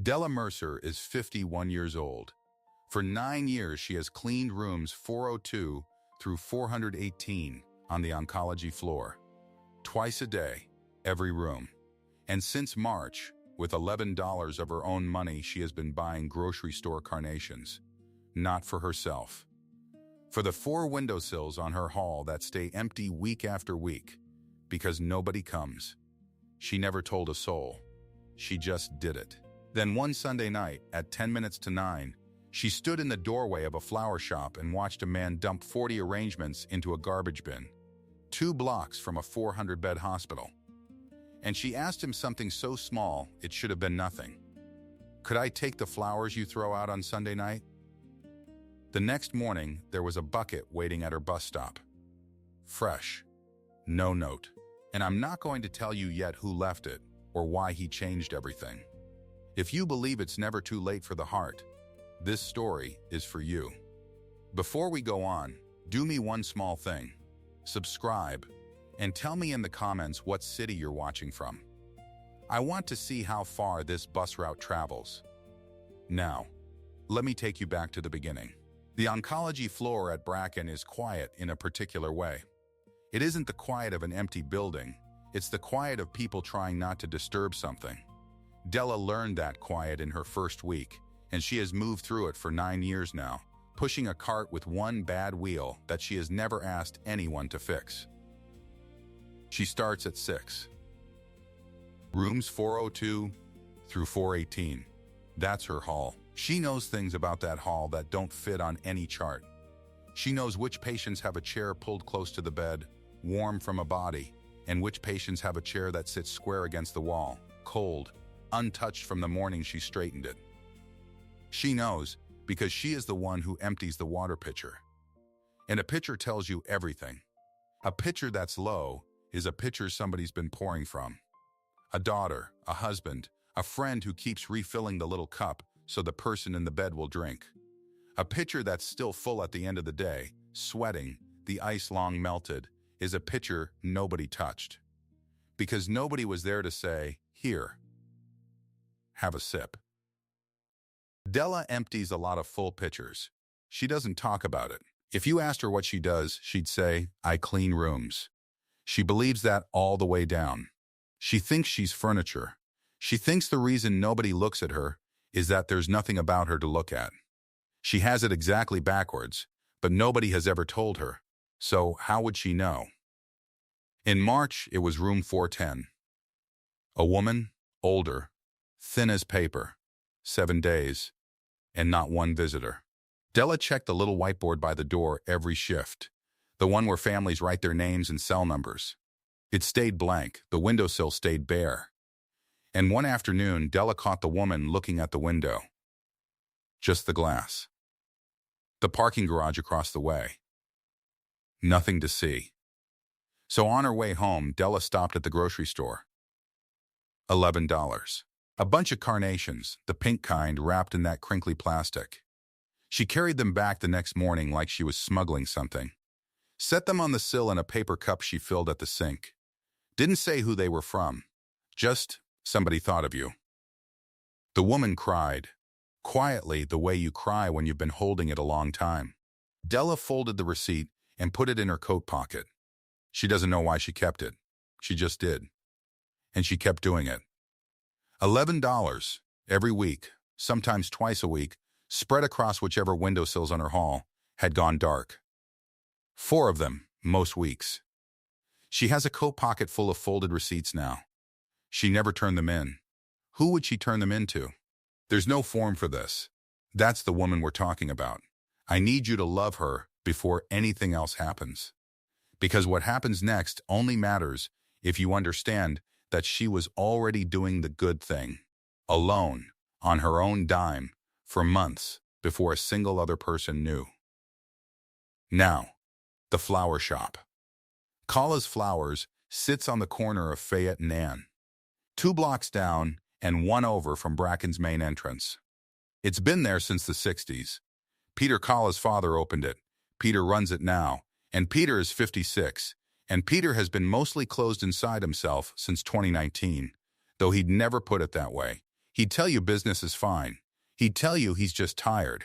Della Mercer is 51 years old. For 9 years, she has cleaned rooms 402 through 418 on the oncology floor. Twice a day, every room. And since March, with $11 of her own money, she has been buying grocery store carnations. Not for herself. For the 4 windowsills on her hall that stay empty week after week, because nobody comes. She never told a soul. She just did it. Then one Sunday night, at 10 minutes to 9, she stood in the doorway of a flower shop and watched a man dump 40 arrangements into a garbage bin, 2 blocks from a 400-bed hospital. And she asked him something so small, it should have been nothing. "Could I take the flowers you throw out on Sunday night?" The next morning, there was a bucket waiting at her bus stop. Fresh. No note. And I'm not going to tell you yet who left it or why he changed everything. If you believe it's never too late for the heart, this story is for you. Before we go on, do me one small thing. Subscribe, and tell me in the comments what city you're watching from. I want to see how far this bus route travels. Now, let me take you back to the beginning. The oncology floor at Bracken is quiet in a particular way. It isn't the quiet of an empty building, it's the quiet of people trying not to disturb something. Della learned that quiet in her first week, and she has moved through it for 9 years now, pushing a cart with one bad wheel that she has never asked anyone to fix. She starts at 6. Rooms 402 through 418. That's her hall. She knows things about that hall that don't fit on any chart. She knows which patients have a chair pulled close to the bed, warm from a body, and which patients have a chair that sits square against the wall, cold, untouched from the morning she straightened it. She knows because she is the one who empties the water pitcher. And a pitcher tells you everything. A pitcher that's low is a pitcher somebody's been pouring from. A daughter, a husband, a friend who keeps refilling the little cup so the person in the bed will drink. A pitcher that's still full at the end of the day, sweating, the ice long melted, is a pitcher nobody touched. Because nobody was there to say, "Here, have a sip." Della empties a lot of full pitchers. She doesn't talk about it. If you asked her what she does, she'd say, "I clean rooms." She believes that all the way down. She thinks she's furniture. She thinks the reason nobody looks at her is that there's nothing about her to look at. She has it exactly backwards, but nobody has ever told her. So how would she know? In March, it was room 410. A woman, older, thin as paper, 7 days, and not one visitor. Della checked the little whiteboard by the door every shift, the one where families write their names and cell numbers. It stayed blank, the windowsill stayed bare. And one afternoon, Della caught the woman looking at the window. Just the glass. The parking garage across the way. Nothing to see. So on her way home, Della stopped at the grocery store. $11. A bunch of carnations, the pink kind wrapped in that crinkly plastic. She carried them back the next morning like she was smuggling something. Set them on the sill in a paper cup she filled at the sink. Didn't say who they were from. Just, "Somebody thought of you." The woman cried, quietly the way you cry when you've been holding it a long time. Della folded the receipt and put it in her coat pocket. She doesn't know why she kept it. She just did. And she kept doing it. $11 every week, sometimes twice a week, spread across whichever windowsills on her hall, had gone dark. 4 of them, most weeks. She has a coat pocket full of folded receipts now. She never turned them in. Who would she turn them into? There's no form for this. That's the woman we're talking about. I need you to love her before anything else happens. Because what happens next only matters if you understand that she was already doing the good thing, alone, on her own dime, for months before a single other person knew. Now, the flower shop. Colla's Flowers sits on the corner of Fayette and Ann, 2 blocks down and 1 over from Bracken's main entrance. It's been there since the 60s. Peter Colla's father opened it. Peter runs it now, and Peter is 56, and Peter has been mostly closed inside himself since 2019, though he'd never put it that way. He'd tell you business is fine. He'd tell you he's just tired.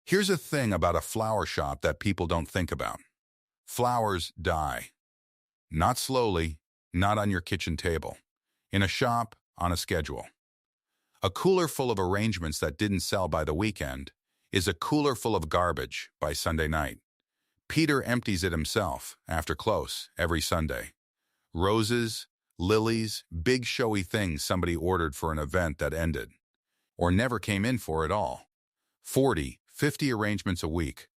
Here's a thing about a flower shop that people don't think about. Flowers die. Not slowly, not on your kitchen table. In a shop, on a schedule. A cooler full of arrangements that didn't sell by the weekend is a cooler full of garbage by Sunday night. Peter empties it himself, after close, every Sunday. Roses, lilies, big showy things somebody ordered for an event that ended, or never came in for at all. 40, 50 arrangements a week.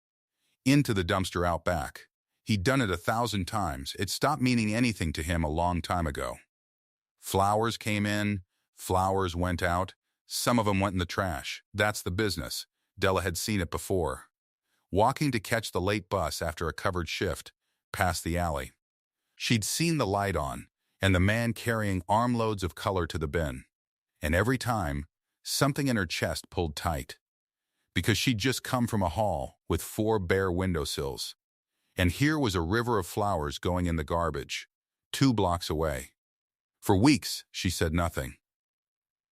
Into the dumpster out back. He'd done it 1,000 times. It stopped meaning anything to him a long time ago. Flowers came in, flowers went out. Some of them went in the trash. That's the business. Della had seen it before. Walking to catch the late bus after a covered shift, past the alley. She'd seen the light on, and the man carrying armloads of color to the bin. And every time, something in her chest pulled tight. Because she'd just come from a hall with 4 bare windowsills. And here was a river of flowers going in the garbage, 2 blocks away. For weeks, she said nothing.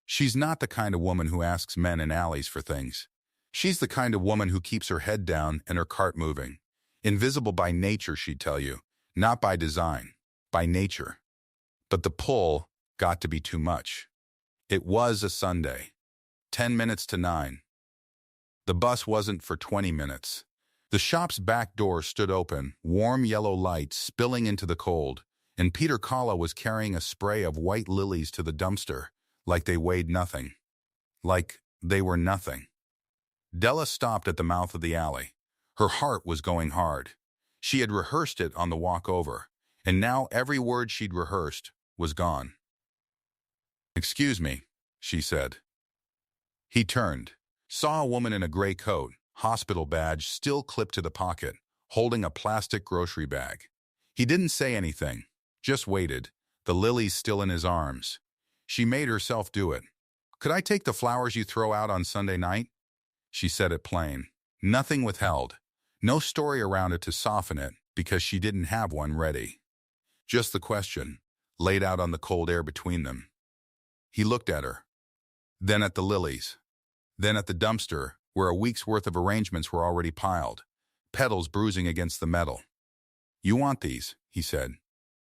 She's not the kind of woman who asks men in alleys for things. She's the kind of woman who keeps her head down and her cart moving. Invisible by nature, she'd tell you. Not by design, by nature. But the pull got to be too much. It was a Sunday. 10 minutes to 9. The bus wasn't for 20 minutes. The shop's back door stood open, warm yellow light spilling into the cold, and Peter Colla was carrying a spray of white lilies to the dumpster, like they weighed nothing. Like they were nothing. Della stopped at the mouth of the alley. Her heart was going hard. She had rehearsed it on the walk over, and now every word she'd rehearsed was gone. "Excuse me," she said. He turned, saw a woman in a gray coat, hospital badge still clipped to the pocket, holding a plastic grocery bag. He didn't say anything, just waited, the lilies still in his arms. She made herself do it. "Could I take the flowers you throw out on Sunday night?" She said it plain. Nothing withheld. No story around it to soften it, because she didn't have one ready. Just the question, laid out on the cold air between them. He looked at her. Then at the lilies. Then at the dumpster, where a week's worth of arrangements were already piled, petals bruising against the metal. "You want these," he said.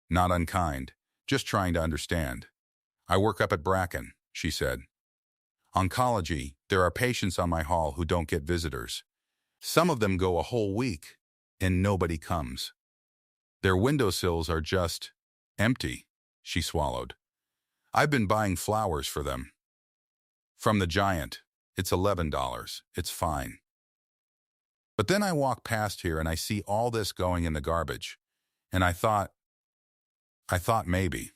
Not unkind, just trying to understand. "I work up at Bracken," she said. "Oncology, there are patients on my hall who don't get visitors. Some of them go a whole week, and nobody comes. Their windowsills are just empty," she swallowed. "I've been buying flowers for them. From the giant. It's $11. It's fine. But then I walk past here and I see all this going in the garbage. And I thought maybe.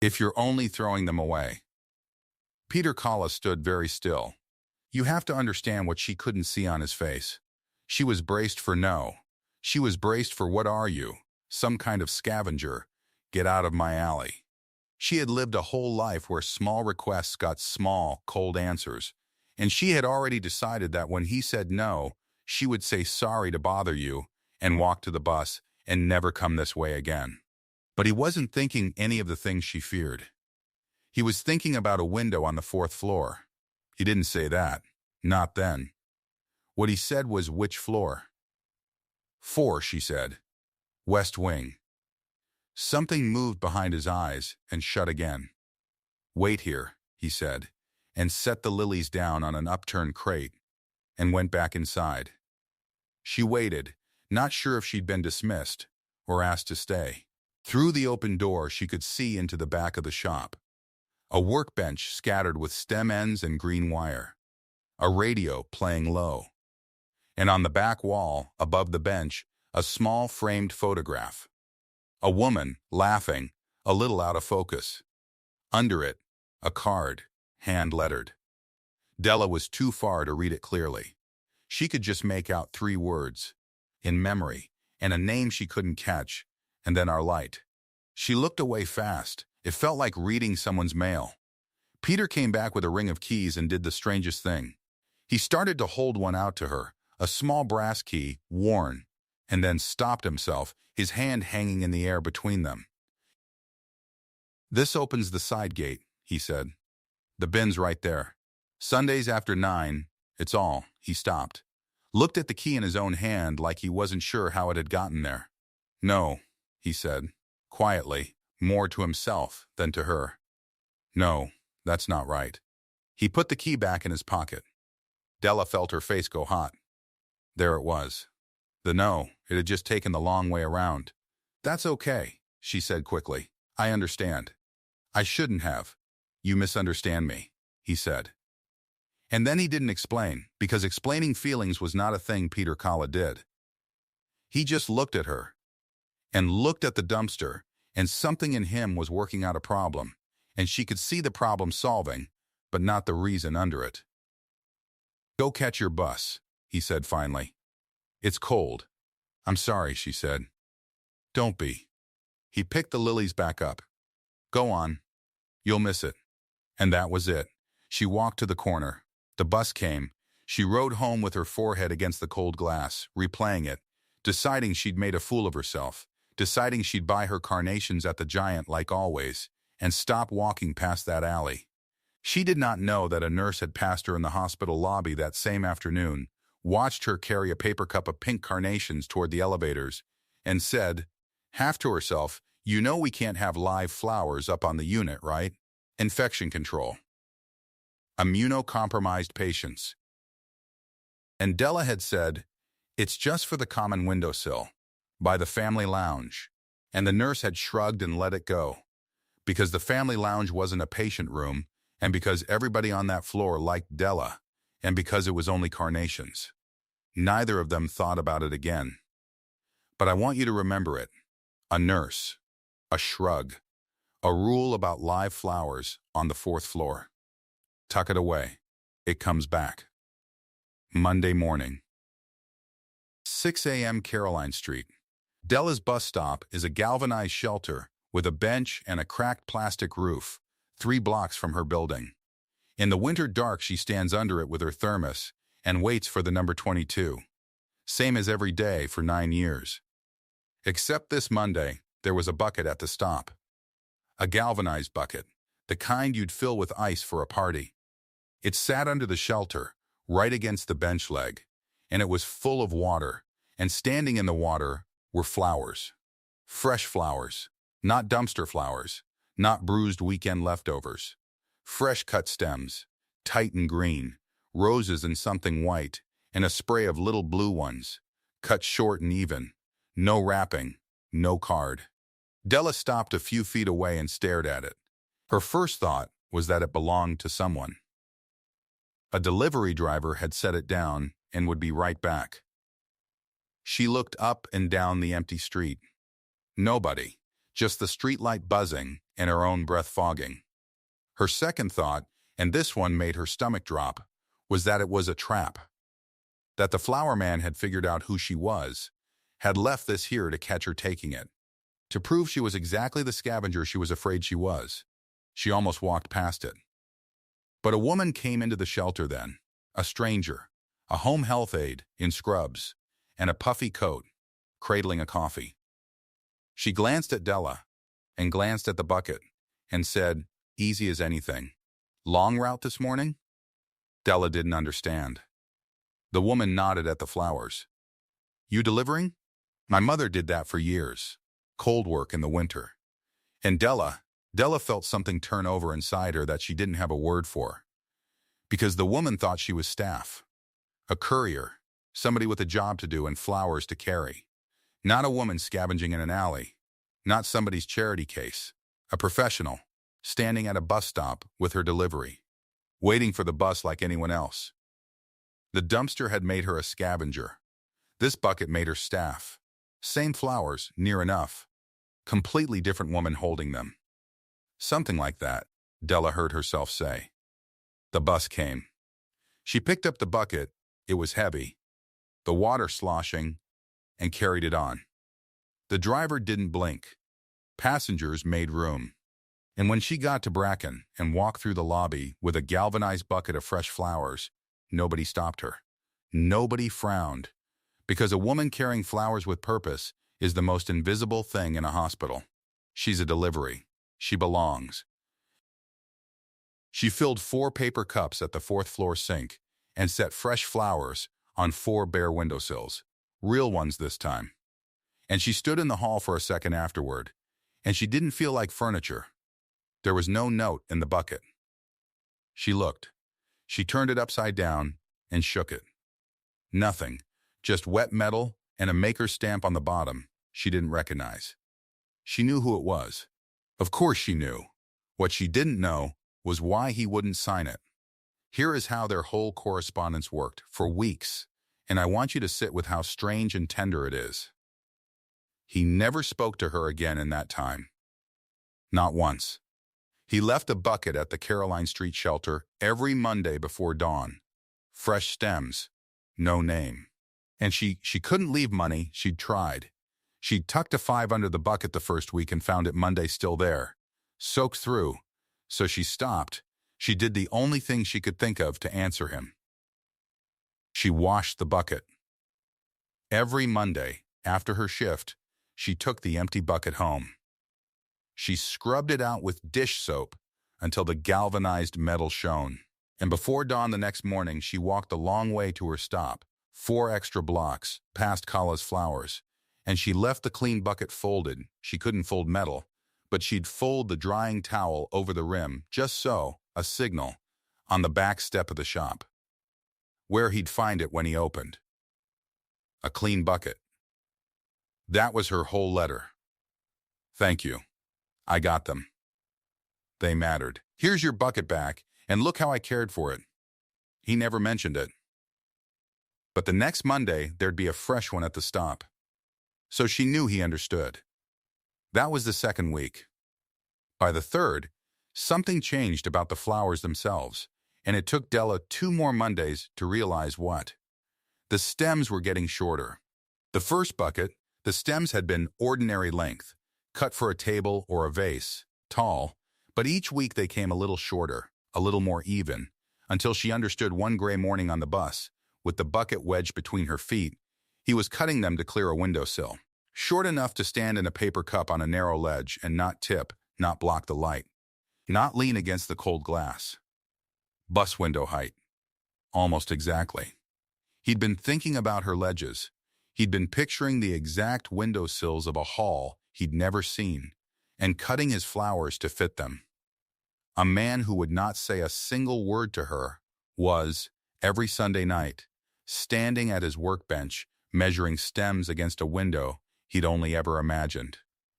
If you're only throwing them away." Peter Colla stood very still. You have to understand what she couldn't see on his face. She was braced for no. She was braced for "What are you? Some kind of scavenger? Get out of my alley." She had lived a whole life where small requests got small, cold answers, and she had already decided that when he said no, she would say sorry to bother you and walk to the bus and never come this way again. But he wasn't thinking any of the things she feared. He was thinking about a window on the 4th floor. He didn't say that. Not then. What he said was which floor. 4, she said. West wing. Something moved behind his eyes and shut again. "Wait here," he said, and set the lilies down on an upturned crate and went back inside. She waited, not sure if she'd been dismissed or asked to stay. Through the open door, she could see into the back of the shop. A workbench scattered with stem ends and green wire. A radio playing low. And on the back wall, above the bench, a small framed photograph. A woman, laughing, a little out of focus. Under it, a card, hand-lettered. Della was too far to read it clearly. She could just make out 3 words, in memory, and a name she couldn't catch, and then "our light." She looked away fast. It felt like reading someone's mail. Peter came back with a ring of keys and did the strangest thing. He started to hold one out to her, a small brass key, worn, and then stopped himself, his hand hanging in the air between them. "This opens the side gate," he said. "The bin's right there. Sundays after 9, it's all." He stopped, looked at the key in his own hand like he wasn't sure how it had gotten there. "No," he said, quietly, more to himself than to her. "No, that's not right." He put the key back in his pocket. Della felt her face go hot. There it was. It had just taken the long way around. "That's okay," she said quickly. "I understand. I shouldn't have. You misunderstand me," he said. And then he didn't explain, because explaining feelings was not a thing Peter Colla did. He just looked at her, and looked at the dumpster, and something in him was working out a problem, and she could see the problem solving, but not the reason under it. "Go catch your bus," he said finally. "It's cold." "I'm sorry," she said. "Don't be." He picked the lilies back up. "Go on. You'll miss it." And that was it. She walked to the corner. The bus came. She rode home with her forehead against the cold glass, replaying it, deciding she'd made a fool of herself, deciding she'd buy her carnations at the Giant like always, and stop walking past that alley. She did not know that a nurse had passed her in the hospital lobby that same afternoon, watched her carry a paper cup of pink carnations toward the elevators, and said, half to herself, "You know we can't have live flowers up on the unit, right? Infection control. Immunocompromised patients." And Della had said, "It's just for the common windowsill, by the family lounge." And the nurse had shrugged and let it go, because the family lounge wasn't a patient room, and because everybody on that floor liked Della, and because it was only carnations. Neither of them thought about it again. But I want you to remember it. A nurse, a shrug, a rule about live flowers on the 4th floor. Tuck it away. It comes back. Monday morning. 6 a.m. Caroline Street. Della's bus stop is a galvanized shelter with a bench and a cracked plastic roof, 3 blocks from her building. In the winter dark, she stands under it with her thermos and waits for the number 22. Same as every day for 9 years. Except this Monday, there was a bucket at the stop. A galvanized bucket, the kind you'd fill with ice for a party. It sat under the shelter, right against the bench leg, and it was full of water, and standing in the water were flowers. Fresh flowers, not dumpster flowers, not bruised weekend leftovers. Fresh cut stems, tight and green, roses and something white, and a spray of little blue ones, cut short and even, no wrapping, no card. Della stopped a few feet away and stared at it. Her first thought was that it belonged to someone. A delivery driver had set it down and would be right back. She looked up and down the empty street. Nobody, just the streetlight buzzing and her own breath fogging. Her second thought, and this one made her stomach drop, was that it was a trap. That the flower man had figured out who she was, had left this here to catch her taking it. To prove she was exactly the scavenger she was afraid she was. She almost walked past it. But a woman came into the shelter then, a stranger, a home health aide in scrubs, and a puffy coat, cradling a coffee. She glanced at Della, and glanced at the bucket, and said, easy as anything, "Long route this morning?" Della didn't understand. The woman nodded at the flowers. "You delivering?" "My mother did that for years. Cold work in the winter." And Della felt something turn over inside her that she didn't have a word for. Because the woman thought she was staff. A courier, somebody with a job to do and flowers to carry. Not a woman scavenging in an alley. Not somebody's charity case. A professional, standing at a bus stop with her delivery. Waiting for the bus like anyone else. The dumpster had made her a scavenger. This bucket made her staff. Same flowers, near enough. Completely different woman holding them. Something like that, Della heard herself say. The bus came. She picked up the bucket. It was heavy, the water sloshing, and carried it on. The driver didn't blink. Passengers made room. And when she got to Bracken and walked through the lobby with a galvanized bucket of fresh flowers, nobody stopped her. Nobody frowned. Because a woman carrying flowers with purpose is the most invisible thing in a hospital. She's a delivery. She belongs. She filled 4 paper cups at the 4th-floor sink and set fresh flowers on 4 bare windowsills, real ones this time. And she stood in the hall for a second afterward, and she didn't feel like furniture. There was no note in the bucket. She looked. She turned it upside down and shook it. Nothing, just wet metal and a maker's stamp on the bottom she didn't recognize. She knew who it was. Of course she knew. What she didn't know was why he wouldn't sign it. Here is how their whole correspondence worked for weeks, and I want you to sit with how strange and tender it is. He never spoke to her again in that time. Not once. He left a bucket at the Caroline Street shelter every Monday before dawn. Fresh stems, no name. And she couldn't leave money. She'd tried. She'd tucked a 5 under the bucket the first week and found it Monday still there, soaked through. So she stopped. She did the only thing she could think of to answer him. She washed the bucket. Every Monday, after her shift, she took the empty bucket home. She scrubbed it out with dish soap until the galvanized metal shone. And before dawn the next morning, she walked a long way to her stop, 4 extra blocks, past Colla's flowers. And she left the clean bucket folded. She couldn't fold metal, but she'd fold the drying towel over the rim, just so, a signal, on the back step of the shop. Where he'd find it when he opened. A clean bucket. That was her whole letter. Thank you. I got them. They mattered. Here's your bucket back, and look how I cared for it. He never mentioned it. But the next Monday, there'd be a fresh one at the stop. So she knew he understood. That was the 2nd week. By the 3rd, something changed about the flowers themselves, and it took Della 2 more Mondays to realize what. The stems were getting shorter. The first bucket, the stems had been ordinary length, cut for a table or a vase, tall, but each week they came a little shorter, a little more even, until she understood one gray morning on the bus, with the bucket wedged between her feet, he was cutting them to clear a windowsill, short enough to stand in a paper cup on a narrow ledge and not tip, not block the light, not lean against the cold glass. Bus window height. Almost exactly. He'd been thinking about her ledges. He'd been picturing the exact windowsills of a hall he'd never seen, and cutting his flowers to fit them. A man who would not say a single word to her was, every Sunday night, standing at his workbench, measuring stems against a window he'd only ever imagined.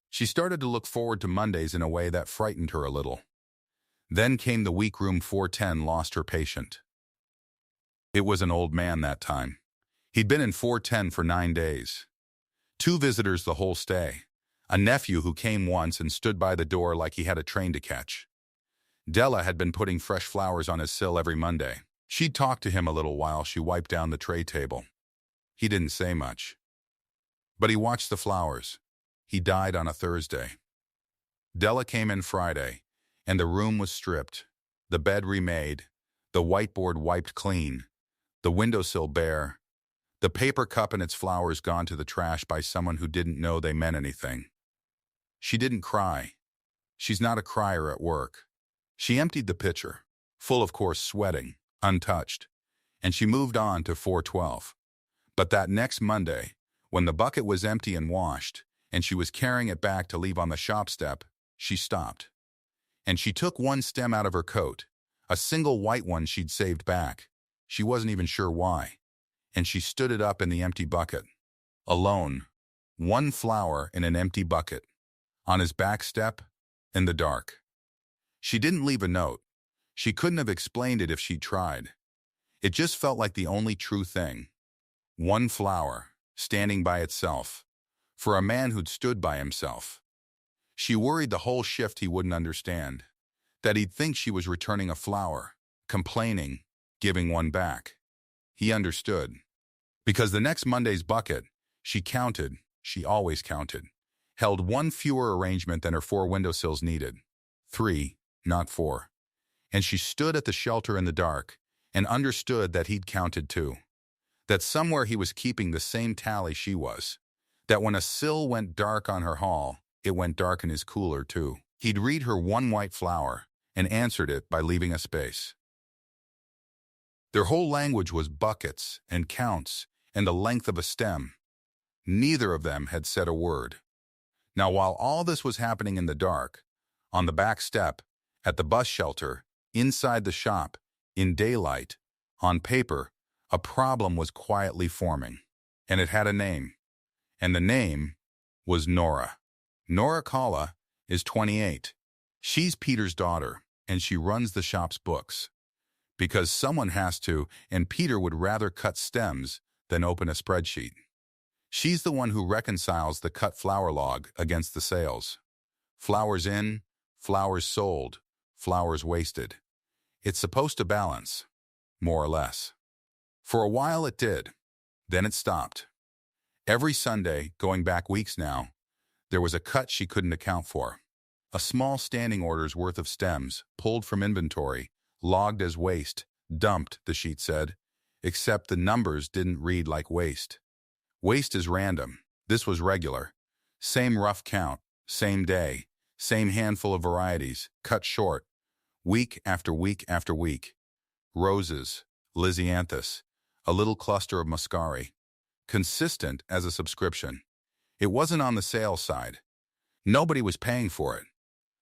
She started to look forward to Mondays in a way that frightened her a little. Then came the week room 410 lost her patient. It was an old man that time. He'd been in 410 for 9 days. 2 visitors the whole stay. A nephew who came once and stood by the door like he had a train to catch. Della had been putting fresh flowers on his sill every Monday. She'd talked to him a little while she wiped down the tray table. He didn't say much. But he watched the flowers. He died on a Thursday. Della came in Friday, and the room was stripped, the bed remade, the whiteboard wiped clean, the windowsill bare, the paper cup and its flowers gone to the trash by someone who didn't know they meant anything. She didn't cry. She's not a crier at work. She emptied the pitcher, full of course sweating, untouched, and she moved on to 412. But that next Monday, when the bucket was empty and washed, and she was carrying it back to leave on the shop step, she stopped. And she took one stem out of her coat, a single white one she'd saved back. She wasn't even sure why. And she stood it up in the empty bucket. Alone, 1 flower in an empty bucket, on his back step, in the dark. She didn't leave a note. She couldn't have explained it if she'd tried. It just felt like the only true thing. 1 flower, standing by itself, for a man who'd stood by himself. She worried the whole shift he wouldn't understand, that he'd think she was returning a flower, complaining, giving one back. He understood. Because the next Monday's bucket, she always counted, held 1 fewer arrangement than her 4 windowsills needed. 3, not 4. And she stood at the shelter in the dark and understood that he'd counted too. That somewhere he was keeping the same tally she was. That when a sill went dark on her hall, it went dark in his cooler too. He'd read her 1 white flower, and answered it by leaving a space. Their whole language was buckets and counts and the length of a stem. Neither of them had said a word. Now, while all this was happening in the dark, on the back step, at the bus shelter, inside the shop, in daylight, on paper, a problem was quietly forming. And it had a name. And the name was Nora. Nora Colla is 28. She's Peter's daughter, and she runs the shop's books. Because someone has to, and Peter would rather cut stems than open a spreadsheet. She's the one who reconciles the cut flower log against the sales. Flowers in, flowers sold, flowers wasted. It's supposed to balance, more or less. For a while it did. Then it stopped. Every Sunday, going back weeks now, there was a cut she couldn't account for. A small standing order's worth of stems, pulled from inventory, logged as waste, dumped, the sheet said, except the numbers didn't read like waste. Waste is random. This was regular. Same rough count, same day, same handful of varieties, cut short, week after week after week. Roses, Lysianthus, a little cluster of muscari. Consistent as a subscription. It wasn't on the sales side. Nobody was paying for it.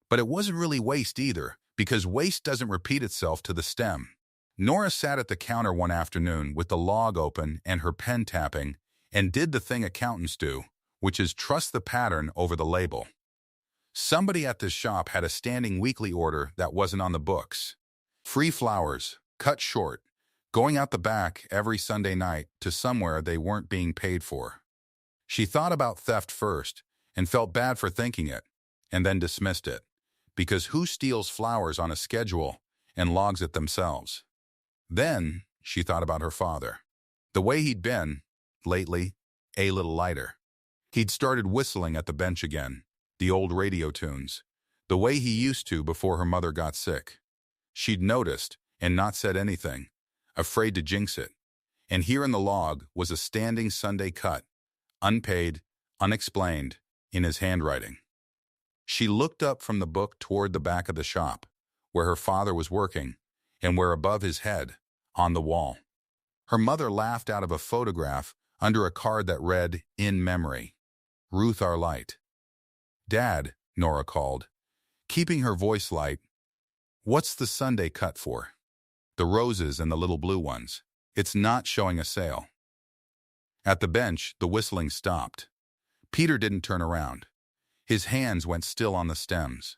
But it wasn't really waste either, because waste doesn't repeat itself to the stem. Nora sat at the counter one afternoon with the log open and her pen tapping and did the thing accountants do, which is trust the pattern over the label. Somebody at this shop had a standing weekly order that wasn't on the books. Free flowers, cut short, going out the back every Sunday night to somewhere they weren't being paid for. She thought about theft first and felt bad for thinking it, and then dismissed it. Because who steals flowers on a schedule and logs it themselves? Then she thought about her father. The way he'd been, lately, a little lighter. He'd started whistling at the bench again, the old radio tunes, the way he used to before her mother got sick. She'd noticed and not said anything, afraid to jinx it. And here in the log was a standing Sunday cut, unpaid, unexplained, in his handwriting. She looked up from the book toward the back of the shop, where her father was working, and where above his head, on the wall, her mother laughed out of a photograph under a card that read, "In memory, Ruth our light." "Dad," Nora called, keeping her voice light, "what's the Sunday cut for?" "The roses and the little blue ones. It's not showing a sale." At the bench, the whistling stopped. Peter didn't turn around. His hands went still on the stems.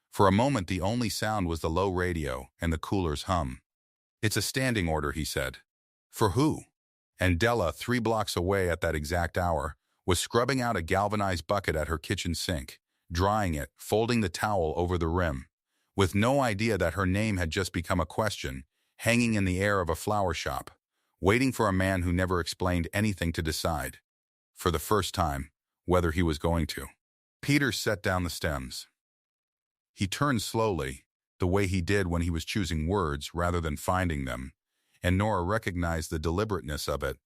For a moment, the only sound was the low radio and the cooler's hum. "It's a standing order," he said. "For who?" And Della, 3 blocks away at that exact hour, was scrubbing out a galvanized bucket at her kitchen sink, drying it, folding the towel over the rim, with no idea that her name had just become a question, hanging in the air of a flower shop, waiting for a man who never explained anything to decide, for the first time, whether he was going to. Peter set down the stems. He turned slowly, the way he did when he was choosing words rather than finding them, and Nora recognized the deliberateness of it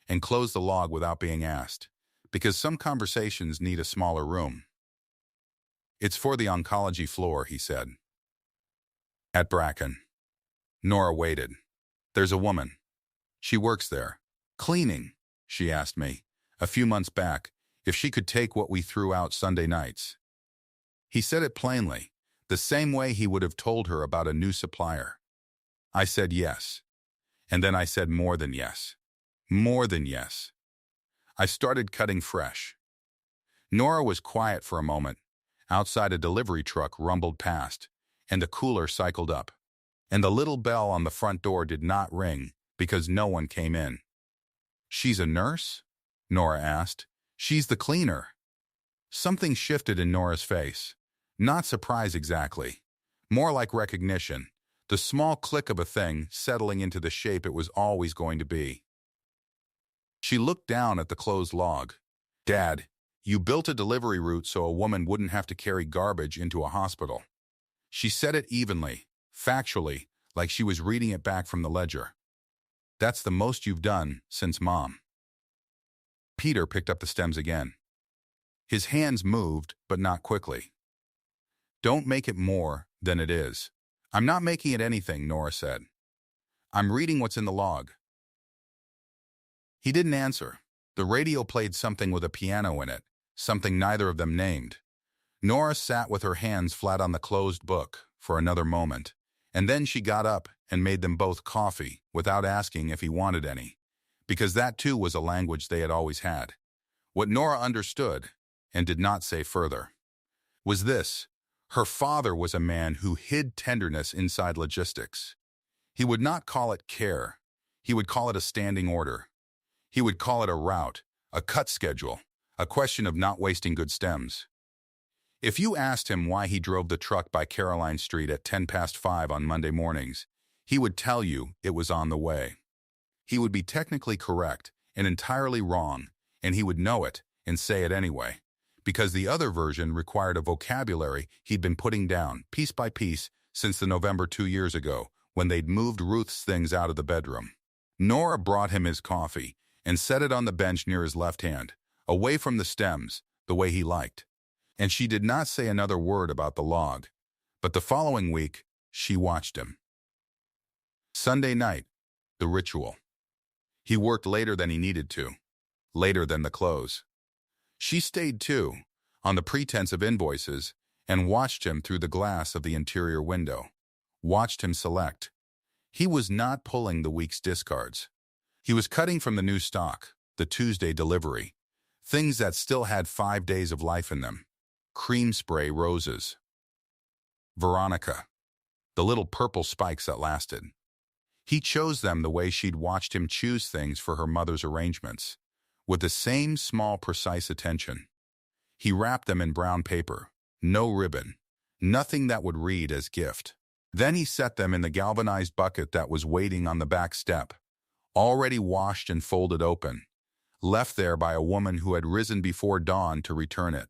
and closed the log without being asked, because some conversations need a smaller room. "It's for the oncology floor," he said. "At Bracken." Nora waited. "There's a woman. She works there. Cleaning," she asked me, a few months back, if she could take what we threw out Sunday nights. He said it plainly, the same way he would have told her about a new supplier. I said yes. And then I said more than yes. More than yes. I started cutting fresh. Nora was quiet for a moment. Outside, a delivery truck rumbled past, and the cooler cycled up. And the little bell on the front door did not ring because no one came in. "She's a nurse?" Nora asked. "She's the cleaner." Something shifted in Nora's face. Not surprise exactly. More like recognition. The small click of a thing settling into the shape it was always going to be. She looked down at the closed log. "Dad, you built a delivery route so a woman wouldn't have to carry garbage into a hospital." She said it evenly, factually, like she was reading it back from the ledger. "That's the most you've done since Mom." Peter picked up the stems again. His hands moved, but not quickly. Don't make it more than it is. I'm not making it anything, Nora said. I'm reading what's in the log. He didn't answer. The radio played something with a piano in it, something neither of them named. Nora sat with her hands flat on the closed book for another moment, and then she got up and made them both coffee without asking if he wanted any, because that too was a language they had always had. What Nora understood, and did not say further, was this: her father was a man who hid tenderness inside logistics. He would not call it care. He would call it a standing order. He would call it a route, a cut schedule, a question of not wasting good stems. If you asked him why he drove the truck by Caroline Street at 5:10 on Monday mornings, he would tell you it was on the way. He would be technically correct and entirely wrong, and he would know it and say it anyway, because the other version required a vocabulary he'd been putting down, piece by piece, since the November 2 years ago, when they'd moved Ruth's things out of the bedroom. Nora brought him his coffee and set it on the bench near his left hand, away from the stems, the way he liked. And she did not say another word about the log, but the following week, she watched him. Sunday night, the ritual. He worked later than he needed to, later than the close. She stayed too, on the pretense of invoices, and watched him through the glass of the interior window. Watched him select. He was not pulling the week's discards. He was cutting from the new stock, the Tuesday delivery, things that still had 5 days of life in them. Cream spray roses. Veronica. The little purple spikes that lasted. He chose them the way she'd watched him choose things for her mother's arrangements, with the same small, precise attention. He wrapped them in brown paper, no ribbon, nothing that would read as gift. Then he set them in the galvanized bucket that was waiting on the back step, already washed and folded open, left there by a woman who had risen before dawn to return it.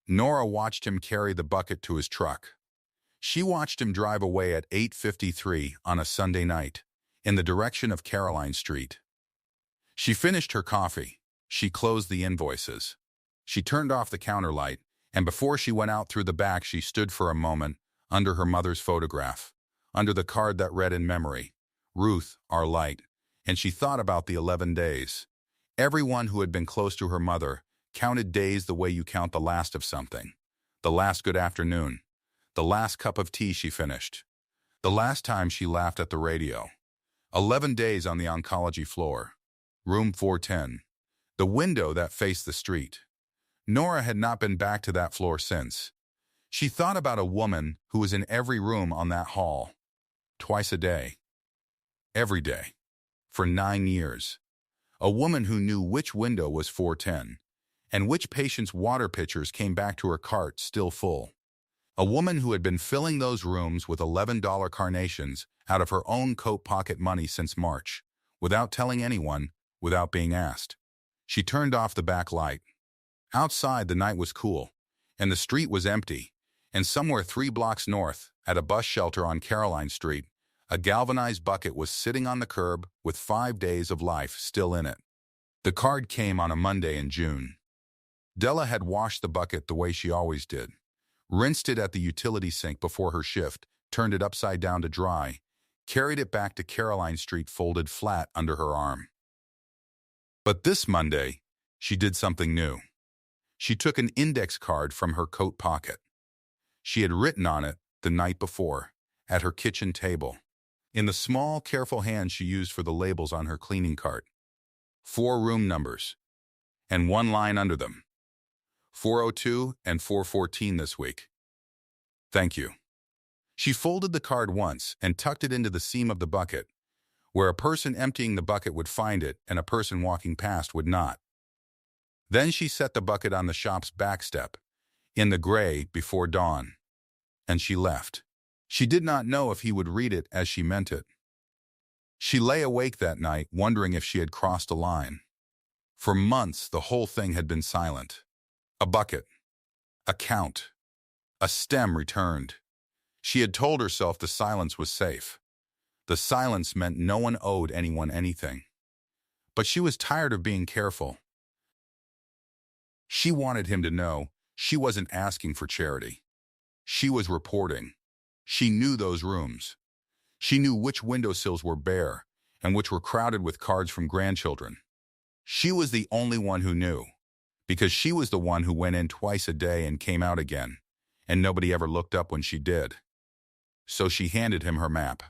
Nora watched him carry the bucket to his truck. She watched him drive away at 8:53 on a Sunday night, in the direction of Caroline Street. She finished her coffee. She closed the invoices. She turned off the counter light, and before she went out through the back, she stood for a moment under her mother's photograph, under the card that read in memory, "Ruth, our light," and she thought about the 11 days. Everyone who had been close to her mother counted days the way you count the last of something, the last good afternoon, the last cup of tea she finished, the last time she laughed at the radio. 11 days on the oncology floor, room 410, the window that faced the street. Nora had not been back to that floor since. She thought about a woman who was in every room on that hall, twice a day, every day, for 9 years. A woman who knew which window was 410, and which patient's water pitchers came back to her cart still full. A woman who had been filling those rooms with $11 carnations out of her own coat pocket money since March, without telling anyone, without being asked. She turned off the back light. Outside, the night was cool, and the street was empty, and somewhere 3 blocks north, at a bus shelter on Caroline Street, a galvanized bucket was sitting on the curb with 5 days of life still in it. The card came on a Monday in June. Della had washed the bucket the way she always did, rinsed it at the utility sink before her shift, turned it upside down to dry, carried it back to Caroline Street folded flat under her arm. But this Monday, she did something new. She took an index card from her coat pocket. She had written on it the night before, at her kitchen table, in the small, careful hand she used for the labels on her cleaning cart. 4 room numbers, and 1 line under them. 402 and 414 this week. Thank you. She folded the card once and tucked it into the seam of the bucket, where a person emptying the bucket would find it and a person walking past would not. Then she set the bucket on the shop's back step, in the gray before dawn, and she left. She did not know if he would read it as she meant it. She lay awake that night, wondering if she had crossed a line. For months, the whole thing had been silent. A bucket, a count, a stem returned. She had told herself the silence was safe. The silence meant no one owed anyone anything. But she was tired of being careful. She wanted him to know she wasn't asking for charity. She was reporting. She knew those rooms. She knew which windowsills were bare and which were crowded with cards from grandchildren. She was the only one who knew, because she was the one who went in twice a day and came out again, and nobody ever looked up when she did. So she handed him her map.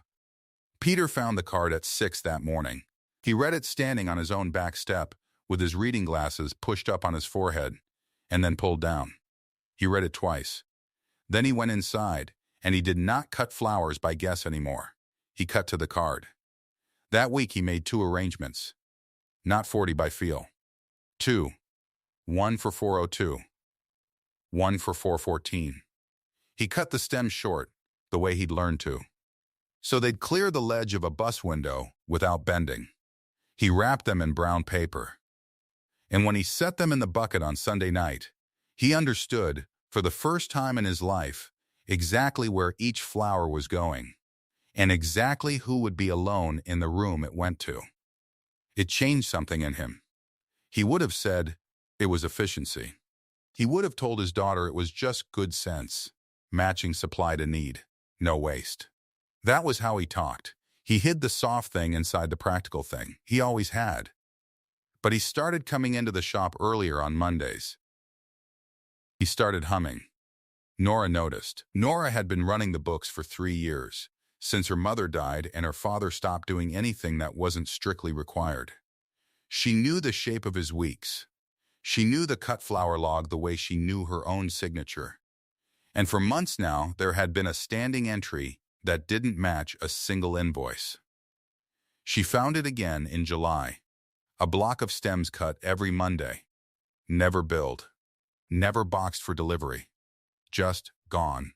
Peter found the card at 6 that morning. He read it standing on his own back step, with his reading glasses pushed up on his forehead, and then pulled down. He read it twice. Then he went inside, and he did not cut flowers by guess anymore. He cut to the card. That week he made 2 arrangements. Not 40 by feel. 2. 1 for 402. 1 for 414. He cut the stems short, the way he'd learned to, so they'd clear the ledge of a bus window without bending. He wrapped them in brown paper. And when he set them in the bucket on Sunday night, he understood, for the first time in his life, exactly where each flower was going, and exactly who would be alone in the room it went to. It changed something in him. He would have said it was efficiency. He would have told his daughter it was just good sense, matching supply to need, no waste. That was how he talked. He hid the soft thing inside the practical thing. He always had. But he started coming into the shop earlier on Mondays. He started humming. Nora noticed. Nora had been running the books for 3 years, since her mother died and her father stopped doing anything that wasn't strictly required. She knew the shape of his weeks. She knew the cut flower log the way she knew her own signature. And for months now, there had been a standing entry that didn't match a single invoice. She found it again in July. A block of stems cut every Monday. Never billed. Never boxed for delivery. Just gone.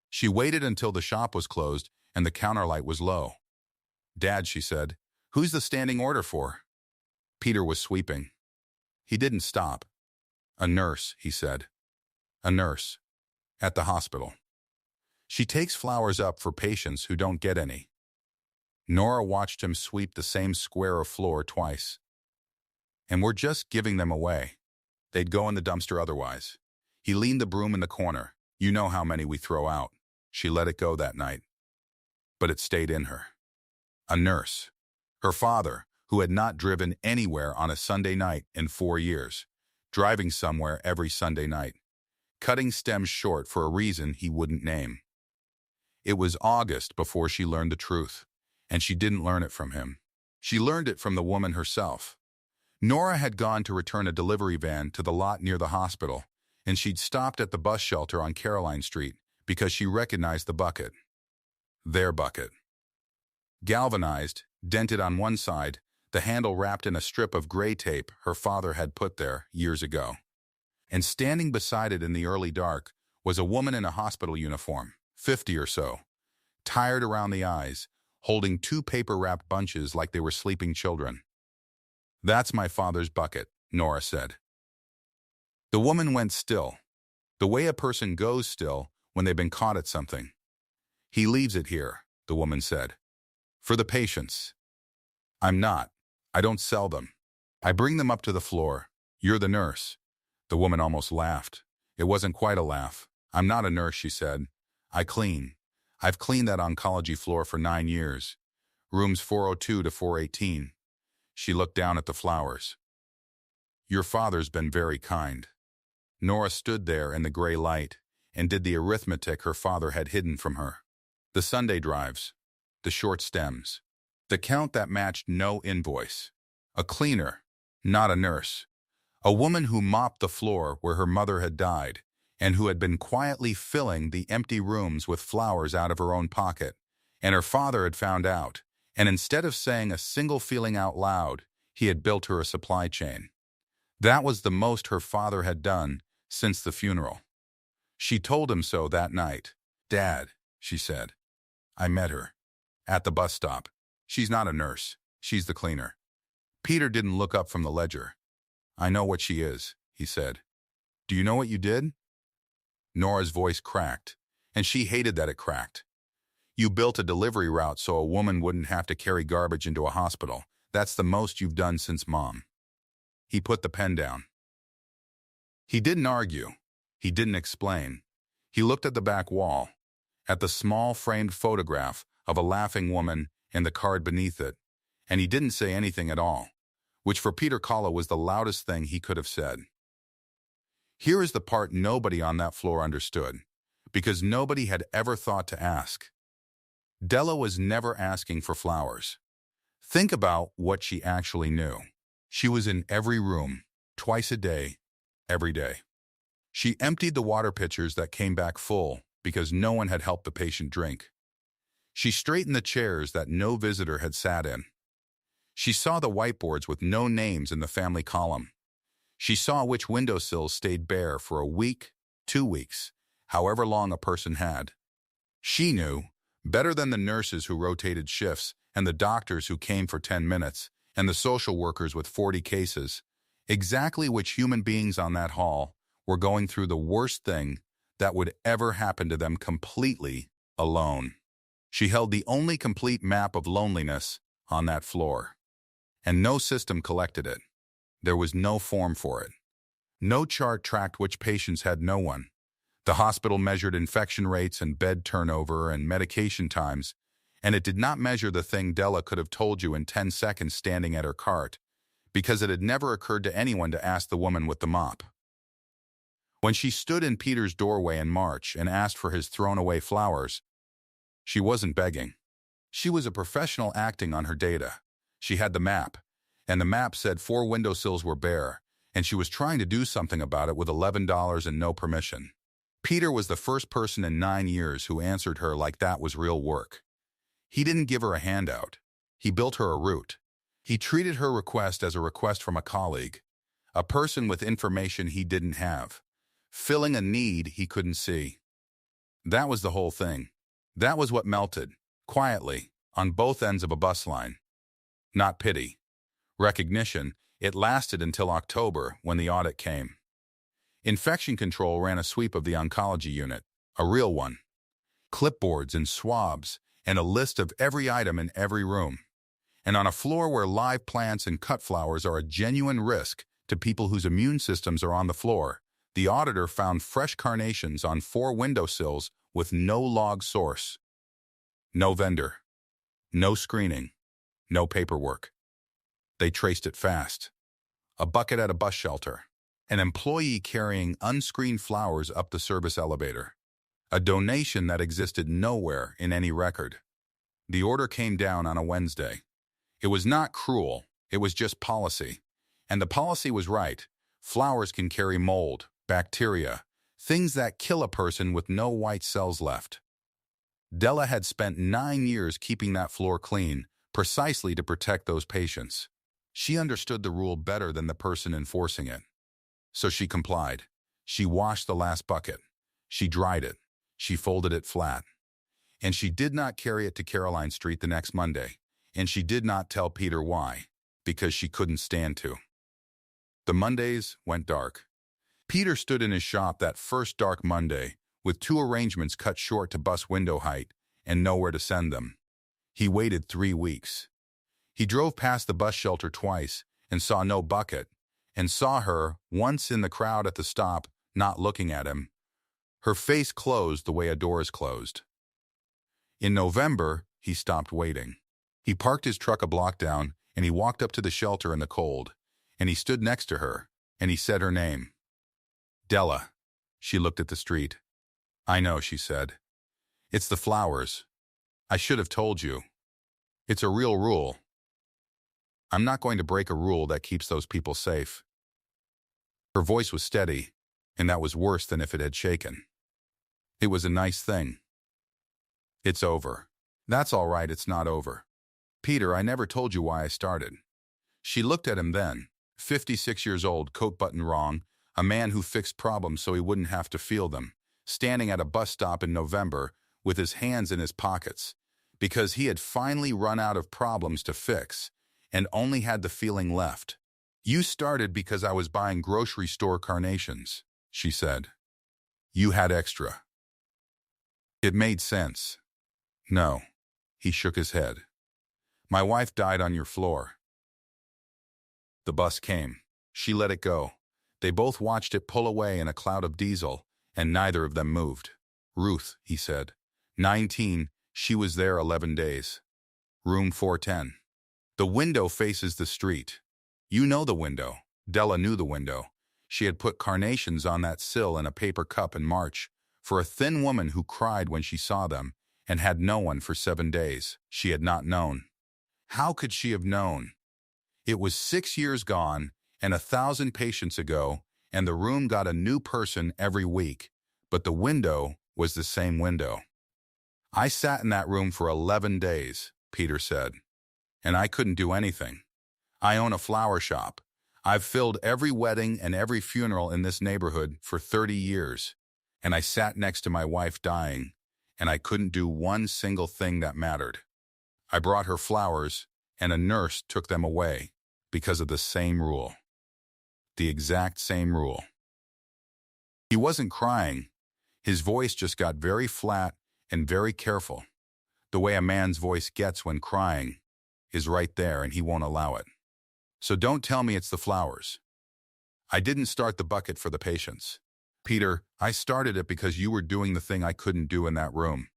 She waited until the shop was closed and the counter light was low. "Dad," she said, "who's the standing order for?" Peter was sweeping. He didn't stop. "A nurse," he said. "A nurse. At the hospital. She takes flowers up for patients who don't get any." Nora watched him sweep the same square of floor twice. "And we're just giving them away. They'd go in the dumpster otherwise." He leaned the broom in the corner. "You know how many we throw out." She let it go that night. But it stayed in her. A nurse. Her father, who had not driven anywhere on a Sunday night in 4 years, driving somewhere every Sunday night, cutting stems short for a reason he wouldn't name. It was August before she learned the truth, and she didn't learn it from him. She learned it from the woman herself. Nora had gone to return a delivery van to the lot near the hospital, and she'd stopped at the bus shelter on Caroline Street because she recognized the bucket. Their bucket. Galvanized, dented on one side, the handle wrapped in a strip of gray tape her father had put there years ago. And standing beside it in the early dark was a woman in a hospital uniform, 50 or so, tired around the eyes, holding 2 paper-wrapped bunches like they were sleeping children. "That's my father's bucket," Nora said. The woman went still, the way a person goes still when they've been caught at something. "He leaves it here," the woman said. "For the patients." "I'm not. I don't sell them. I bring them up to the floor. You're the nurse." The woman almost laughed. It wasn't quite a laugh. "I'm not a nurse," she said. "I clean. I've cleaned that oncology floor for 9 years. Rooms 402 to 418. She looked down at the flowers. "Your father's been very kind." Nora stood there in the gray light and did the arithmetic her father had hidden from her. The Sunday drives. The short stems. The count that matched no invoice. A cleaner, not a nurse. A woman who mopped the floor where her mother had died and who had been quietly filling the empty rooms with flowers out of her own pocket. And her father had found out, and instead of saying a single feeling out loud, he had built her a supply chain. That was the most her father had done since the funeral. She told him so that night. "Dad," she said, "I met her. At the bus stop. She's not a nurse. She's the cleaner." Peter didn't look up from the ledger. "I know what she is," he said. "Do you know what you did?" Nora's voice cracked, and she hated that it cracked. "You built a delivery route so a woman wouldn't have to carry garbage into a hospital. That's the most you've done since Mom." He put the pen down. He didn't argue. He didn't explain. He looked at the back wall, at the small framed photograph of a laughing woman and the card beneath it, and he didn't say anything at all, which for Peter Colla was the loudest thing he could have said. Here is the part nobody on that floor understood, because nobody had ever thought to ask. Della was never asking for flowers. Think about what she actually knew. She was in every room, twice a day, every day. She emptied the water pitchers that came back full because no one had helped the patient drink. She straightened the chairs that no visitor had sat in. She saw the whiteboards with no names in the family column. She saw which windowsills stayed bare for a week, 2 weeks, however long a person had. She knew, better than the nurses who rotated shifts and the doctors who came for 10 minutes and the social workers with 40 cases, exactly which human beings on that hall were going through the worst thing that would ever happen to them completely alone. She held the only complete map of loneliness on that floor. And no system collected it. There was no form for it. No chart tracked which patients had no one. The hospital measured infection rates and bed turnover and medication times, and it did not measure the thing Della could have told you in 10 seconds standing at her cart, because it had never occurred to anyone to ask the woman with the mop. When she stood in Peter's doorway in March and asked for his thrown-away flowers, she wasn't begging. She was a professional acting on her data. She had the map, and the map said 4 windowsills were bare, and she was trying to do something about it with $11 and no permission. Peter was the first person in 9 years who answered her like that was real work. He didn't give her a handout. He built her a route. He treated her request as a request from a colleague, a person with information he didn't have, filling a need he couldn't see. That was the whole thing. That was what melted, quietly, on both ends of a bus line. Not pity. Recognition. It lasted until October when the audit came. Infection control ran a sweep of the oncology unit, a real one. Clipboards and swabs, and a list of every item in every room. And on a floor where live plants and cut flowers are a genuine risk to people whose immune systems are on the floor, the auditor found fresh carnations on 4 windowsills with no log source. No vendor. No screening. No paperwork. They traced it fast. A bucket at a bus shelter. An employee carrying unscreened flowers up the service elevator. A donation that existed nowhere in any record. The order came down on a Wednesday. It was not cruel, it was just policy. And the policy was right. Flowers can carry mold, bacteria, things that kill a person with no white cells left. Della had spent 9 years keeping that floor clean, precisely to protect those patients. She understood the rule better than the person enforcing it. So she complied. She washed the last bucket. She dried it. She folded it flat. And she did not carry it to Caroline Street the next Monday. And she did not tell Peter why, because she couldn't stand to. The Mondays went dark. Peter stood in his shop that first dark Monday, with 2 arrangements cut short to bus window height and nowhere to send them. He waited 3 weeks. He drove past the bus shelter twice and saw no bucket, and saw her, once in the crowd at the stop, not looking at him. Her face closed the way a door is closed. In November, he stopped waiting. He parked his truck a block down, and he walked up to the shelter in the cold, and he stood next to her, and he said her name. Della. She looked at the street. I know, she said. It's the flowers. I should have told you. It's a real rule. I'm not going to break a rule that keeps those people safe. Her voice was steady, and that was worse than if it had shaken. It was a nice thing. It's over. That's all right, it's not over. Peter, I never told you why I started. She looked at him then, 56 years old, coat button wrong, a man who fixed problems so he wouldn't have to feel them, standing at a bus stop in November with his hands in his pockets, because he had finally run out of problems to fix and only had the feeling left. You started because I was buying grocery store carnations, she said. You had extra. It made sense. No, he shook his head. My wife died on your floor. The bus came. She let it go. They both watched it pull away in a cloud of diesel, and neither of them moved. Ruth, he said. 19, she was there 11 days. Room 410. The window faces the street. You know the window. Della knew the window. She had put carnations on that sill in a paper cup in March for a thin woman who cried when she saw them and had no one for 7 days. She had not known. How could she have known? It was 6 years gone and 1,000 patients ago, and the room got a new person every week, but the window was the same window. I sat in that room for 11 days, Peter said, and I couldn't do anything. I own a flower shop. I've filled every wedding and every funeral in this neighborhood for 30 years, and I sat next to my wife dying, and I couldn't do one single thing that mattered. I brought her flowers, and a nurse took them away because of the same rule. The exact same rule. He wasn't crying. His voice just got very flat and very careful. The way a man's voice gets when crying is right there, and he won't allow it. So don't tell me it's the flowers. I didn't start the bucket for the patients. Peter, I started it because you were doing the thing I couldn't do in that room.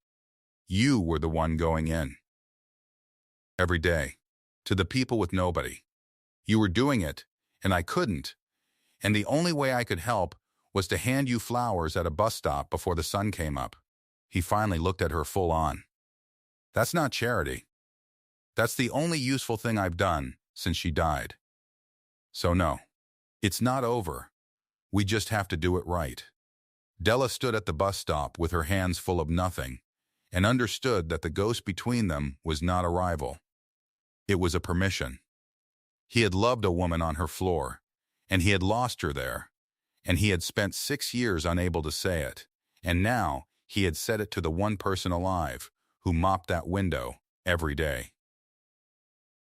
You were the one going in. Every day. To the people with nobody. You were doing it, and I couldn't. And the only way I could help was to hand you flowers at a bus stop before the sun came up. He finally looked at her full on. That's not charity. That's the only useful thing I've done since she died. So no, it's not over. We just have to do it right. Della stood at the bus stop with her hands full of nothing and understood that the ghost between them was not a rival. It was a permission. He had loved a woman on her floor, and he had lost her there, and he had spent 6 years unable to say it, and now he had said it to the one person alive who mopped that window every day.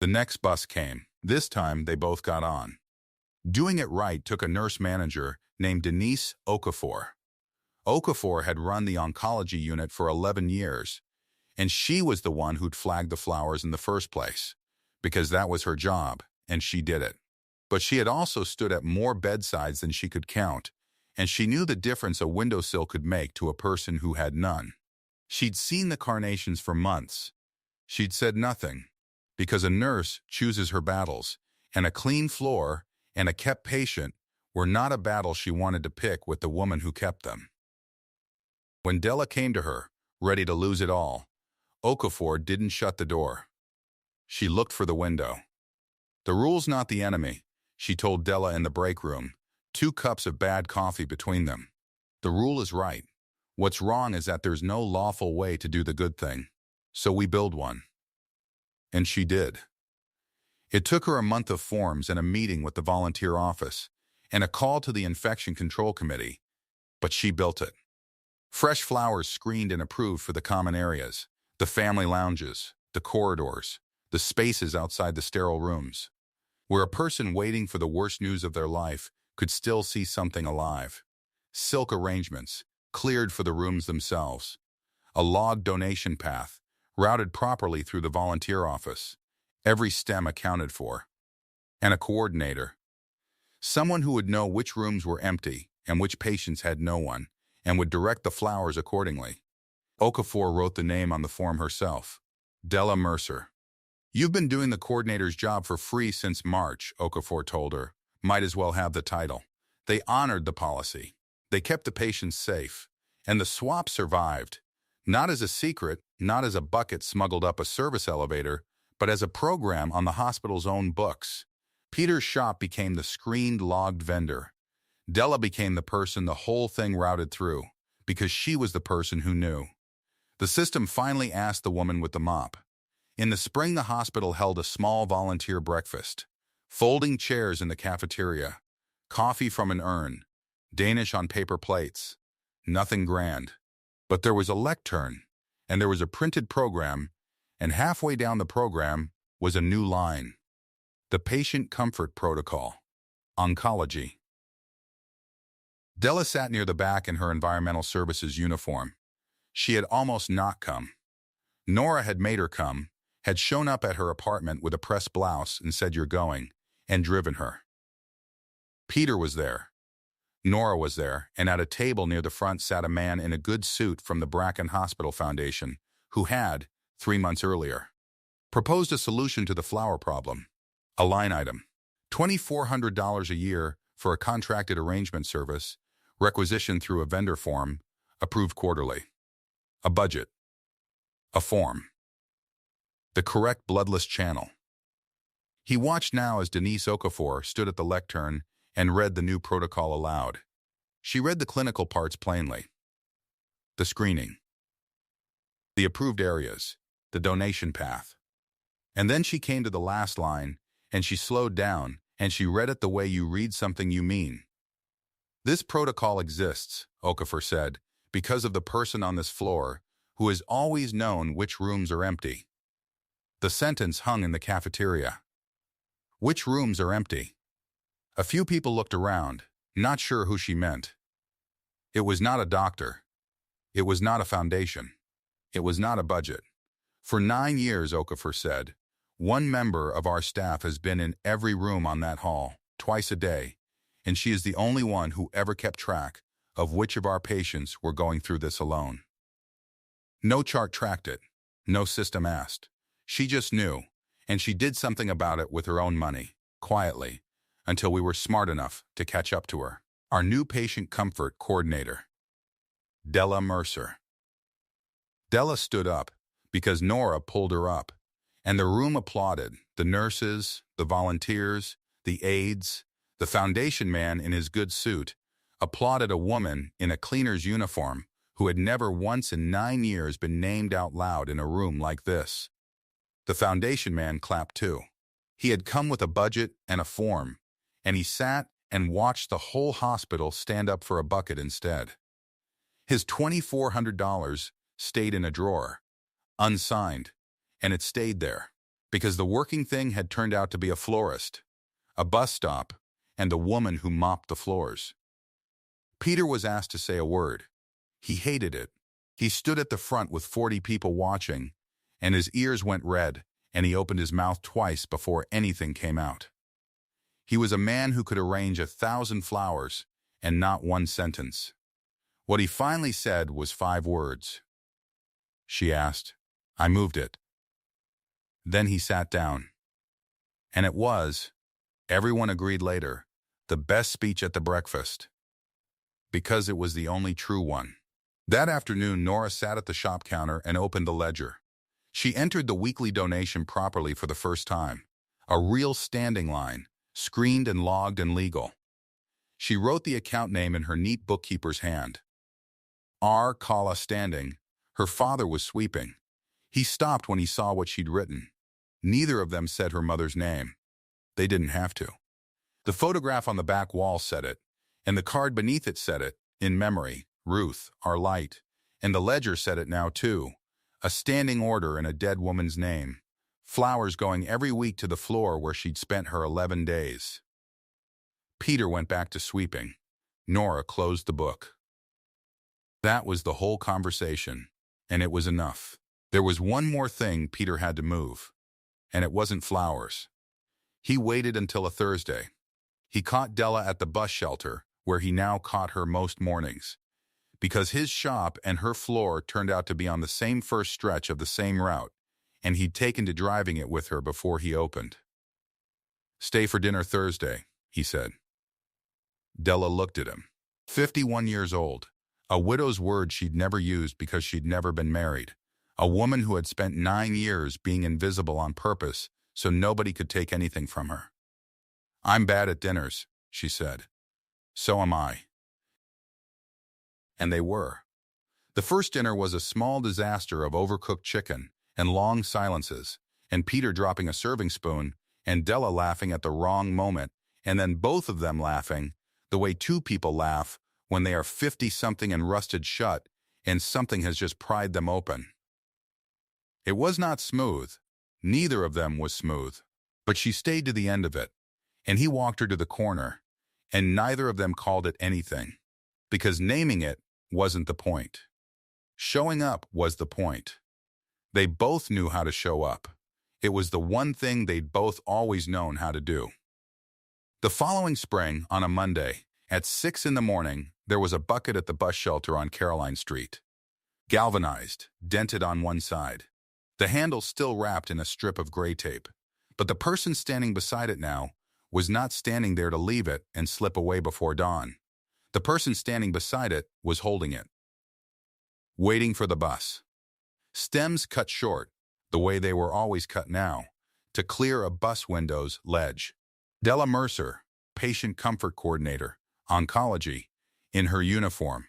The next bus came. This time they both got on. Doing it right took a nurse manager named Denise Okafor. Okafor had run the oncology unit for 11 years, and she was the one who'd flagged the flowers in the first place, because that was her job, and she did it. But she had also stood at more bedsides than she could count, and she knew the difference a windowsill could make to a person who had none. She'd seen the carnations for months. She'd said nothing, because a nurse chooses her battles, and a clean floor and a kept patient were not a battle she wanted to pick with the woman who kept them. When Della came to her, ready to lose it all, Okafor didn't shut the door. She looked for the window. The rule's not the enemy, she told Della in the break room, 2 cups of bad coffee between them. The rule is right. What's wrong is that there's no lawful way to do the good thing. So we build one. And she did. It took her a month of forms and a meeting with the volunteer office and a call to the infection control committee, but she built it. Fresh flowers screened and approved for the common areas, the family lounges, the corridors, the spaces outside the sterile rooms, where a person waiting for the worst news of their life could still see something alive. Silk arrangements, cleared for the rooms themselves. A logged donation path, routed properly through the volunteer office, every stem accounted for. And a coordinator. Someone who would know which rooms were empty and which patients had no one, and would direct the flowers accordingly. Okafor wrote the name on the form herself. Della Mercer. You've been doing the coordinator's job for free since March, Okafor told her. Might as well have the title. They honored the policy. They kept the patients safe. And the swap survived. Not as a secret, not as a bucket smuggled up a service elevator, but as a program on the hospital's own books. Peter's shop became the screened logged vendor. Della became the person the whole thing routed through, because she was the person who knew. The system finally asked the woman with the mop. In the spring, the hospital held a small volunteer breakfast. Folding chairs in the cafeteria. Coffee from an urn. Danish on paper plates. Nothing grand. But there was a lectern, and there was a printed program, and halfway down the program was a new line. The Patient Comfort Protocol. Oncology. Della sat near the back in her environmental services uniform. She had almost not come. Nora had made her come, had shown up at her apartment with a pressed blouse and said, "You're going," and driven her. Peter was there. Nora was there, and at a table near the front sat a man in a good suit from the Bracken Hospital Foundation, who had, 3 months earlier, proposed a solution to the flower problem. A line item: $2,400 a year for a contracted arrangement service, requisitioned through a vendor form, approved quarterly. A budget. A form. The correct bloodless channel. He watched now as Denise Okafor stood at the lectern and read the new protocol aloud. She read the clinical parts plainly. The screening. The approved areas. The donation path. And then she came to the last line, and she slowed down, and she read it the way you read something you mean. This protocol exists, Okafor said, because of the person on this floor who has always known which rooms are empty. The sentence hung in the cafeteria. Which rooms are empty? A few people looked around, not sure who she meant. It was not a doctor. It was not a foundation. It was not a budget. For 9 years, Okafor said, one member of our staff has been in every room on that hall, twice a day, and she is the only one who ever kept track of which of our patients were going through this alone. No chart tracked it. No system asked. She just knew, and she did something about it with her own money, quietly, until we were smart enough to catch up to her. Our new patient comfort coordinator, Della Mercer. Della stood up because Nora pulled her up, and the room applauded. The nurses, the volunteers, the aides, the foundation man in his good suit applauded a woman in a cleaner's uniform who had never once in 9 years been named out loud in a room like this. The foundation man clapped too. He had come with a budget and a form, and he sat and watched the whole hospital stand up for a bucket instead. His $2,400 stayed in a drawer, unsigned, and it stayed there, because the working thing had turned out to be a florist, a bus stop, and the woman who mopped the floors. Peter was asked to say a word. He hated it. He stood at the front with 40 people watching, and his ears went red, and he opened his mouth twice before anything came out. He was a man who could arrange 1,000 flowers, and not one sentence. What he finally said was 5 words. She asked. I moved it. Then he sat down. And it was, everyone agreed later, the best speech at the breakfast. Because it was the only true one. That afternoon, Nora sat at the shop counter and opened the ledger. She entered the weekly donation properly for the first time. A real standing line, screened and logged and legal. She wrote the account name in her neat bookkeeper's hand. R. Colla standing. Her father was sweeping. He stopped when he saw what she'd written. Neither of them said her mother's name. They didn't have to. The photograph on the back wall said it, and the card beneath it said it, in memory, Ruth, our light, and the ledger said it now too. A standing order in a dead woman's name. Flowers going every week to the floor where she'd spent her 11 days. Peter went back to sweeping. Nora closed the book. That was the whole conversation, and it was enough. There was one more thing Peter had to move, and it wasn't flowers. He waited until a Thursday. He caught Della at the bus shelter, where he now caught her most mornings, because his shop and her floor turned out to be on the same first stretch of the same route, and he'd taken to driving it with her before he opened. Stay for dinner Thursday, he said. Della looked at him. 51 years old, a widow's word she'd never used because she'd never been married, a woman who had spent 9 years being invisible on purpose so nobody could take anything from her. I'm bad at dinners, she said. So am I. And they were. The first dinner was a small disaster of overcooked chicken and long silences, and Peter dropping a serving spoon, and Della laughing at the wrong moment, and then both of them laughing, the way 2 people laugh when they are 50-something and rusted shut, and something has just pried them open. It was not smooth. Neither of them was smooth. But she stayed to the end of it, and he walked her to the corner, and neither of them called it anything, because naming it wasn't the point. Showing up was the point. They both knew how to show up. It was the one thing they'd both always known how to do. The following spring, on a Monday, At 6 in the morning, there was a bucket at the bus shelter on Caroline Street. Galvanized, dented on one side. The handle still wrapped in a strip of gray tape. But the person standing beside it now was not standing there to leave it and slip away before dawn. The person standing beside it was holding it. Waiting for the bus. Stems cut short, the way they were always cut now, to clear a bus window's ledge. Della Mercer, patient comfort coordinator, oncology, in her uniform,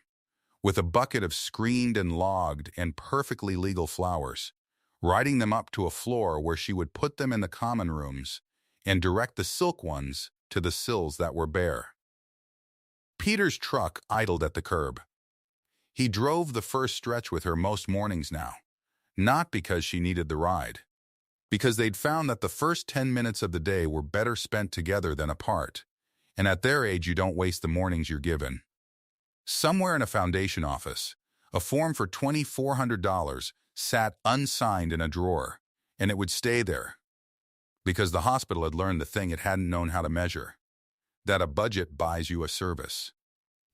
with a bucket of screened and logged and perfectly legal flowers, riding them up to a floor where she would put them in the common rooms and direct the silk ones to the sills that were bare. Peter's truck idled at the curb. He drove the first stretch with her most mornings now, not because she needed the ride, because they'd found that the first 10 minutes of the day were better spent together than apart, and at their age you don't waste the mornings you're given. Somewhere in a foundation office, a form for $2,400 sat unsigned in a drawer, and it would stay there, because the hospital had learned the thing it hadn't known how to measure, that a budget buys you a service.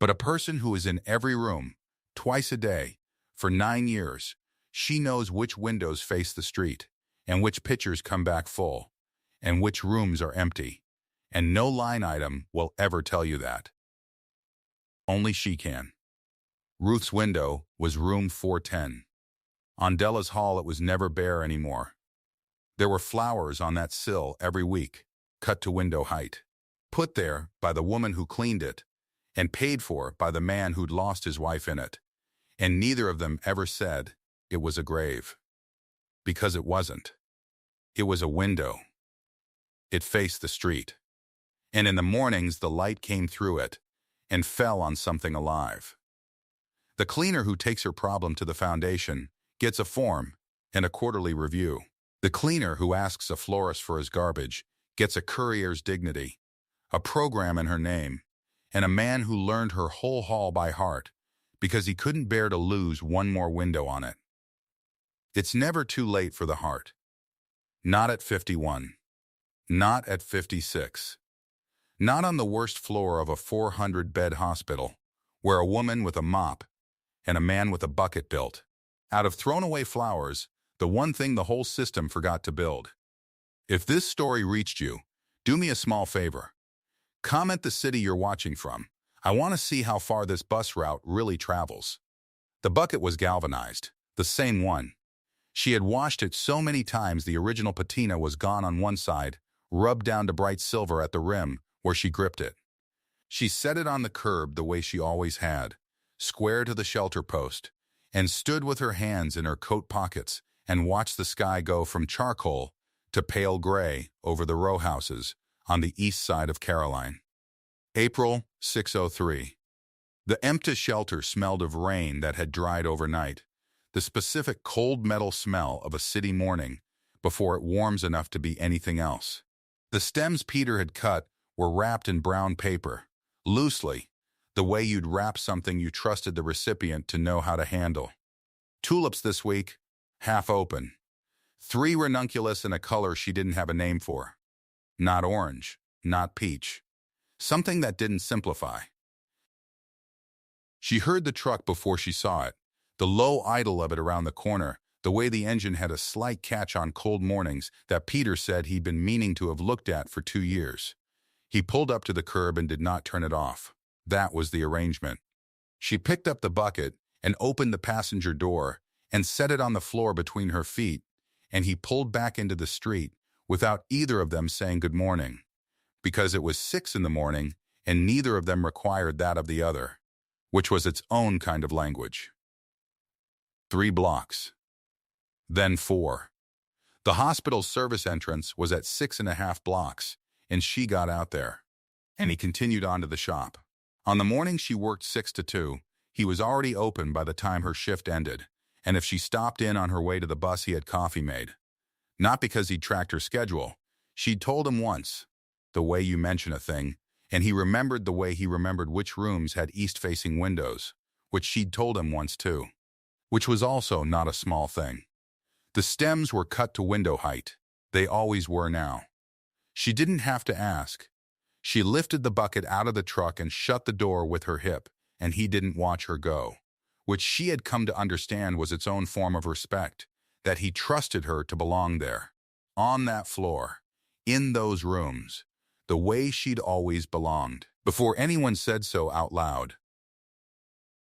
But a person who is in every room, twice a day, for 9 years, she knows which windows face the street, and which pictures come back full, and which rooms are empty, and no line item will ever tell you that. Only she can. Ruth's window was room 410. On Della's hall it was never bare anymore. There were flowers on that sill every week, cut to window height, put there by the woman who cleaned it, and paid for by the man who'd lost his wife in it, and neither of them ever said it was a grave. Because it wasn't. It was a window. It faced the street. And in the mornings the light came through it and fell on something alive. The cleaner who takes her problem to the foundation gets a form and a quarterly review. The cleaner who asks a florist for his garbage gets a courier's dignity, a program in her name, and a man who learned her whole hall by heart because he couldn't bear to lose one more window on it. It's never too late for the heart. Not at 51. Not at 56. Not on the worst floor of a 400-bed hospital, where a woman with a mop and a man with a bucket built, out of thrown-away flowers, the one thing the whole system forgot to build. If this story reached you, do me a small favor. Comment the city you're watching from. I want to see how far this bus route really travels. The bucket was galvanized, the same one. She had washed it so many times the original patina was gone on one side, rubbed down to bright silver at the rim where she gripped it. She set it on the curb the way she always had, square to the shelter post, and stood with her hands in her coat pockets and watched the sky go from charcoal to pale gray over the row houses on the east side of Caroline. April 6:03. The empty shelter smelled of rain that had dried overnight, the specific cold metal smell of a city morning before it warms enough to be anything else. The stems Peter had cut were wrapped in brown paper, loosely, the way you'd wrap something you trusted the recipient to know how to handle. Tulips this week, half open. 3 ranunculus in a color she didn't have a name for. Not orange, not peach. Something that didn't simplify. She heard the truck before she saw it, the low idle of it around the corner, the way the engine had a slight catch on cold mornings that Peter said he'd been meaning to have looked at for 2 years. He pulled up to the curb and did not turn it off. That was the arrangement. She picked up the bucket and opened the passenger door and set it on the floor between her feet, and he pulled back into the street without either of them saying good morning, because it was 6 in the morning and neither of them required that of the other, which was its own kind of language. 3 blocks. Then 4. The hospital's service entrance was at 6.5 blocks, and she got out there. And he continued on to the shop. On the morning she worked 6 to 2, he was already open by the time her shift ended, and if she stopped in on her way to the bus he had coffee made. Not because he'd tracked her schedule. She'd told him once, the way you mention a thing, and he remembered the way he remembered which rooms had east-facing windows, which she'd told him once too, which was also not a small thing. The stems were cut to window height. They always were now. She didn't have to ask. She lifted the bucket out of the truck and shut the door with her hip, and he didn't watch her go, which she had come to understand was its own form of respect, that he trusted her to belong there, on that floor, in those rooms, the way she'd always belonged. Before anyone said so out loud,